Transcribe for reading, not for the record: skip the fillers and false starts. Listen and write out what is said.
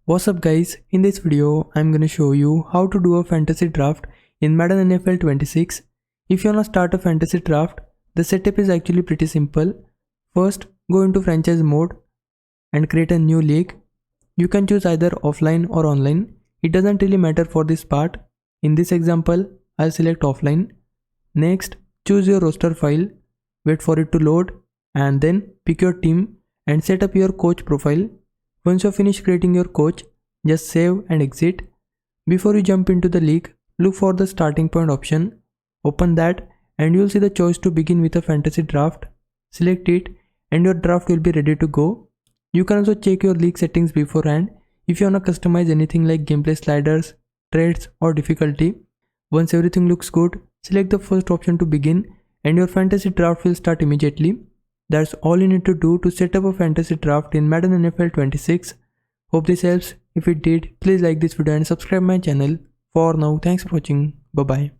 What's up guys, in this video I'm gonna show you how to do a fantasy draft in Madden NFL 26. If you wanna start a fantasy draft, the setup is actually pretty simple. First, go into franchise mode and create a new league. You can choose either offline or online. It doesn't really matter for this part. In this example, I'll select offline. Next, choose your roster file, wait for it to load and then pick your team and set up your coach profile. Once you're finished creating your coach, just save and exit. Before you jump into the league, look for the starting point option. Open that and you'll see the choice to begin with a fantasy draft. Select it and your draft will be ready to go. You can also check your league settings beforehand if you want to customize anything like gameplay sliders, traits or difficulty. Once everything looks good, select the first option to begin and your fantasy draft will start immediately. That's all you need to do to set up a fantasy draft in Madden NFL 26. Hope this helps. If it did, please like this video and subscribe my channel. For now, thanks for watching. Bye bye.